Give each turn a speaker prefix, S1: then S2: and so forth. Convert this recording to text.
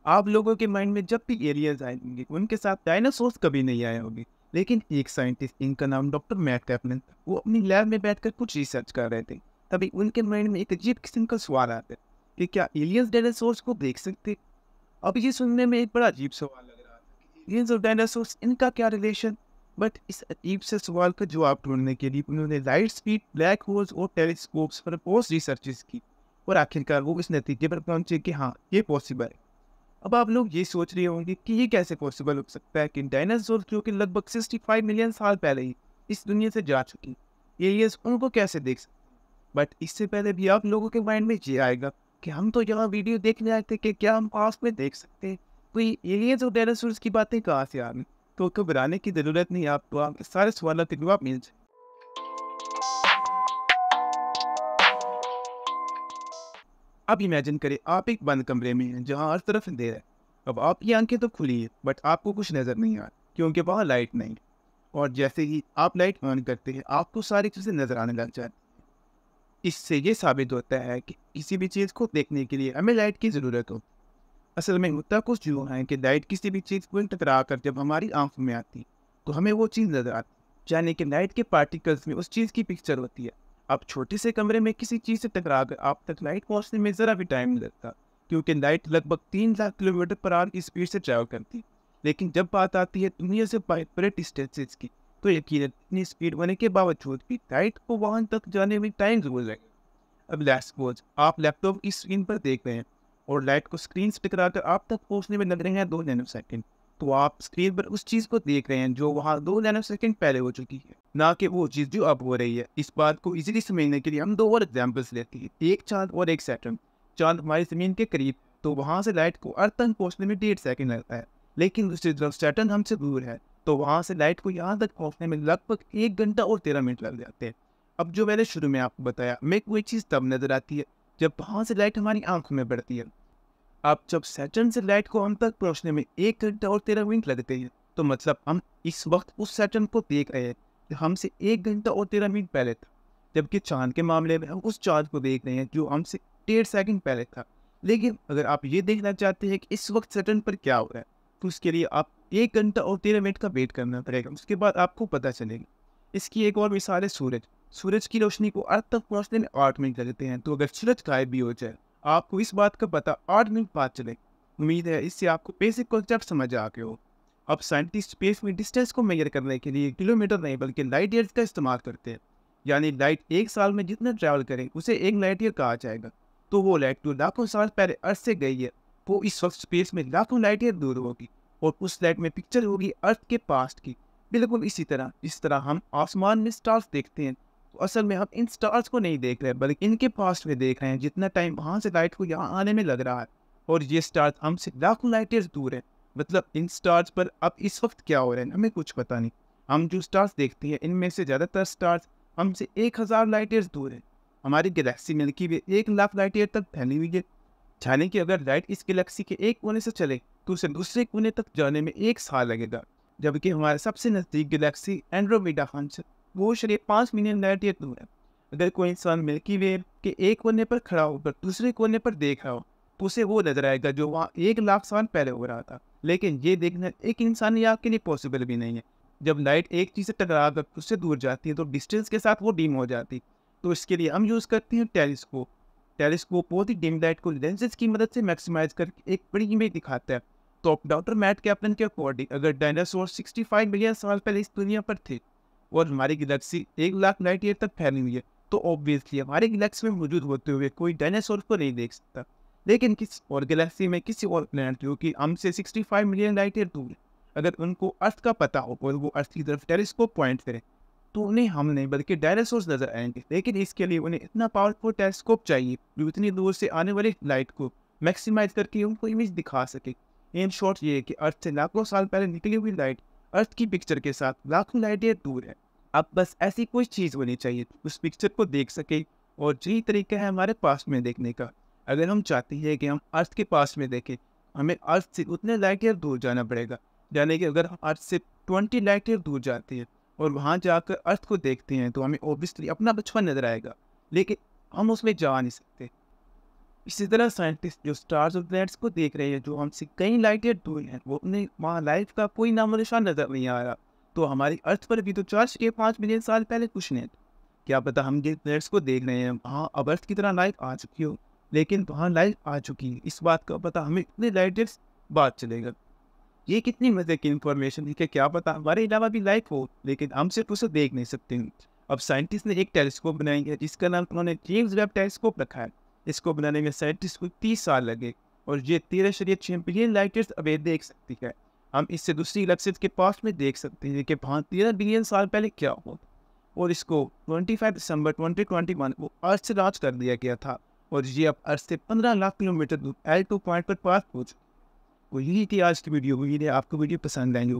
S1: आप लोगों के माइंड में जब भी एलियंस आए होंगे, उनके साथ डायनासोर्स कभी नहीं आए होंगे। लेकिन एक साइंटिस्ट, इनका नाम डॉक्टर मैट कैप्लन था, वो अपनी लैब में बैठकर कुछ रिसर्च कर रहे थे। तभी उनके माइंड में एक अजीब किस्म का सवाल आता है कि क्या एलियंस डायनासोर्स को देख सकते? अब ये सुनने में एक बड़ा अजीब सवाल लग रहा था कि एलियंस और डायनासोर्स, इनका क्या रिलेशन। बट इस अजीब से सवाल का जवाब ढूंढने के लिए उन्होंने लाइट स्पीड, ब्लैक होल्स और टेलीस्कोप्स पर बहुत रिसर्चेस की, और आखिरकार वो इस नतीजे पर पहुंचे कि हाँ, ये पॉसिबल है। अब आप लोग ये सोच रहे होंगे कि ये कैसे पॉसिबल हो सकता है कि डायनासोर, जो कि लगभग 65 मिलियन साल पहले ही इस दुनिया से जा चुकी, एलियंस उनको कैसे देख सकते। बट इससे पहले भी आप लोगों के माइंड में ये आएगा कि हम तो यहाँ वीडियो देखने आए थे कि क्या हम पास में देख सकते हैं, तो ये एलियंस और डायनासोर्स की बातें कहाँ से आ रही। तो घबराने की जरूरत नहीं, आपको आपके सारे सवालों के जवाब मिल जाए। अब इमेजिन करें, आप एक बंद कमरे में हैं जहाँ हर तरफ अंधेरा है। अब आपकी आंखें तो खुली है, बट आपको कुछ नजर नहीं आ रहा क्योंकि वहाँ लाइट नहीं है। और जैसे ही आप लाइट ऑन करते हैं, आपको सारी चीजें नजर आने लग जाती हैं। इससे ये साबित होता है कि किसी भी चीज को देखने के लिए हमें लाइट की जरूरत हो। असल में होता कुछ यूं है कि लाइट किसी भी चीज को टकरा कर जब हमारी आंखों में आती है, तो हमें वो चीज नजर आती है, यानी कि लाइट के पार्टिकल्स में उस चीज की पिक्चर होती है। अब छोटे से कमरे में किसी चीज से टकरा कर आप तक लाइट पहुंचने में जरा भी टाइम नहीं लगता, क्योंकि लाइट लगभग 3 लाख किलोमीटर पर आवर की स्पीड से ट्रैवल करती है। लेकिन जब बात आती है दुनिया से बड़े डिस्टेंसेज की, तो यकीन इतनी स्पीड होने के बावजूद भी लाइट को वहां तक जाने में टाइम जरूर लगेगा। अब लेट्स सपोज आप लैपटॉप की स्क्रीन पर देख रहे हैं, और लाइट को स्क्रीन से टकराकर आप तक पहुंचने में लग रहे हैं 2 नैनो सेकंड। तो आप स्क्रीन पर उस चीज को देख रहे हैं जो वहां 2 नैनो सेकंड पहले हो चुकी है, ना कि वो चीज जो अब हो रही है। इस बात को इजीली समझने के लिए हम दो और एग्जांपल्स लेते हैं, एक चांद और एक सैटर्न। चांद हमारी जमीन के करीब, तो वहां से लाइट को अर्थ तक पहुंचने में 1.5 सेकंड लगता है। लेकिन दूसरी तरफ सैटर्न हमसे दूर है, तो वहां से लाइट को यहाँ तक पहुंचने में लगभग 1 घंटा और 13 मिनट लग जाते हैं। अब जो मैंने शुरू में आपको बताया, हमें कोई चीज़ तब नज़र आती है जब वहाँ से लाइट हमारी आंखों में पड़ती है। अब जब सैटर्न से लाइट को हम तक पहुँचने में 1 घंटा और 13 मिनट लगते हैं, तो मतलब हम इस वक्त उस सैटर्न को देख रहे हैं जो हमसे 1 घंटा और 13 मिनट पहले था। जबकि चांद के मामले में हम उस चांद को देख रहे हैं जो हमसे 1.5 सेकंड पहले था। लेकिन अगर आप ये देखना चाहते हैं कि इस वक्त सैटर्न पर क्या हो रहा है, तो उसके लिए आप 1 घंटा और 13 मिनट का वेट करना पड़ेगा, उसके बाद आपको पता चलेगा। इसकी एक और मिसाल है सूरज। सूरज की रोशनी को अर्थ तक पहुंचने में 8 मिनट लगते हैं, तो अगर सूरज गायब भी हो जाए, आपको इस बात का पता 8 मिनट बाद चले। उम्मीद है इससे आपको बेसिक कॉन्सेप्ट समझ आ गए हो। अब साइंटिस्ट स्पेस में डिस्टेंस को मेजर करने के लिए किलोमीटर नहीं बल्कि लाइट ईयर्स का इस्तेमाल करते हैं। यानी लाइट एक साल में जितना ट्रैवल करे उसे एक लाइट ईयर कहा जाएगा। तो वो लाइट जो लाखों साल पहले अर्थ से गई है, वो इस वक्त स्पेस में लाखों लाइट ईयर दूर होगी, और उस लाइट में पिक्चर होगी अर्थ के पास्ट की। बिल्कुल इसी तरह जिस तरह हम आसमान में स्टार्स देखते हैं, तो असल में हम इन स्टार्स को नहीं देख रहे बल्कि इनके पास्ट में देख रहे हैं, जितना टाइम वहां से लाइट को यहाँ आने में लग रहा है। और ये स्टार्स हमसे लाखों लाइट ईयर्स दूर है। मतलब इन स्टार्स पर अब इस वक्त क्या हो रहा है हमें कुछ पता नहीं। हम जो स्टार्स देखते हैं, इनमें से ज्यादातर स्टार्स हमसे 1000 लाइट ईयर्स दूर है। हमारी गैलेक्सी मिल्की वे 1 लाख लाइट ईयर तक फैली हुई है। यानी कि अगर लाइट इस गैलेक्सी के एक कोने से चले, तो उसे दूसरे कोने तक जाने में 1 साल लगेगा। जबकि हमारे सबसे नजदीक गैलेक्सी एंड्रोमेडा फंक्शन, वो शरीर 5 मिलियन लाइट ईयर दूर है। अगर कोई इंसान मिल्की वे के एक कोने पर खड़ा होकर दूसरे कोने पर देख रहा हो, तो उसे वो नजर आएगा जो वहाँ 1 लाख साल पहले हो रहा था। लेकिन ये देखना एक इंसानी आँख के लिए पॉसिबल भी नहीं है। जब लाइट एक चीज से टकरा कर उससे दूर जाती है, तो डिस्टेंस के साथ वो डीम हो जाती है। तो इसके लिए हम यूज करते हैं टेलीस्कोप। टेलीस्कोप बहुत ही डिम लाइट को लेंसेज की मदद से मैक्सिमाइज करके एक बड़ी इमेज दिखाता है। तो डॉक्टर मैट कैप्लन के अकॉर्डिंग, अगर डायनासोर 65 मिलियन साल पहले इस दुनिया पर थे, और हमारी गैलेक्सी 1 लाख लाइट ईयर तक फैली हुई है, तो ऑब्वियसली हमारी गैलेक्सी में मौजूद होते हुए कोई डायनासोर को नहीं देख सकता। लेकिन किसी और गैलेक्सी में किसी और प्लैनेट जो कि हमसे 65 मिलियन लाइट ईयर दूर है, अगर उनको अर्थ का पता हो और वो अर्थ की तरफ टेलीस्कोप पॉइंट करें, तो उन्हें हम नहीं बल्कि डायनासोर्स नजर आएंगे। लेकिन इसके लिए उन्हें इतना पावरफुल टेलीस्कोप चाहिए जो इतनी दूर से आने वाली लाइट को मैक्सिमाइज करके उनको इमेज दिखा सके। इन शॉर्ट ये है कि अर्थ से लाखों साल पहले निकली हुई लाइट अर्थ की पिक्चर के साथ लाखों लाइट ईयर दूर है। अब बस ऐसी कोई चीज़ होनी चाहिए उस पिक्चर को देख सके, और यही तरीका है हमारे पास में देखने का। अगर हम चाहते हैं कि हम अर्थ के पास में देखें, हमें अर्थ से उतने लाइट ईयर दूर जाना पड़ेगा। यानी कि अगर हम अर्थ से 20 लाइट ईयर दूर जाते हैं और वहाँ जाकर अर्थ को देखते हैं, तो हमें ऑब्वियसली अपना बचपन नजर आएगा। लेकिन हम उसमें जा नहीं सकते। इसी तरह साइंटिस्ट जो स्टार्स और प्लैनेट्स को देख रहे हैं जो हमसे कई लाइट ईयर दूर हैं, वो अपने वहाँ लाइफ का कोई नामो निशान नजर नहीं आ रहा। तो हमारी अर्थ पर भी तो 4.5 मिलियन साल पहले कुछ नहीं था। क्या पता हम जिन प्लैनेट्स को देख रहे हैं वहाँ अब अर्थ की तरह लाइफ आ चुकी हो, लेकिन वहाँ लाइफ आ चुकी है इस बात का पता हमें इतने लाइट ईयर्स बाद चलेगा। ये कितनी मजे की इन्फॉर्मेशन है कि क्या पता हमारे अलावा भी लाइफ हो, लेकिन हम सिर्फ उसे देख नहीं सकते हैं। अब साइंटिस्ट ने एक टेलीस्कोप बनाई है जिसका नाम उन्होंने जेम्स वेब टेलीस्कोप रखा है। इसको बनाने में साइंटिस्ट को 30 साल लगे और ये 13.6 बिलियन लाइट ईयर्स अवे देख सकती है। हम इससे दूसरी गैलेक्सीज के पास में देख सकते हैं कि वहाँ 13 बिलियन साल पहले क्या हुआ। और इसको 25 दिसंबर 2021 को अर्थ से लॉन्च कर दिया गया था और ये अब अर्थ से 15 लाख किलोमीटर दूर L2 पॉइंट पर पास हो चुका है। तो यही थी आज की वीडियो। आपको वीडियो पसंद आएंगे।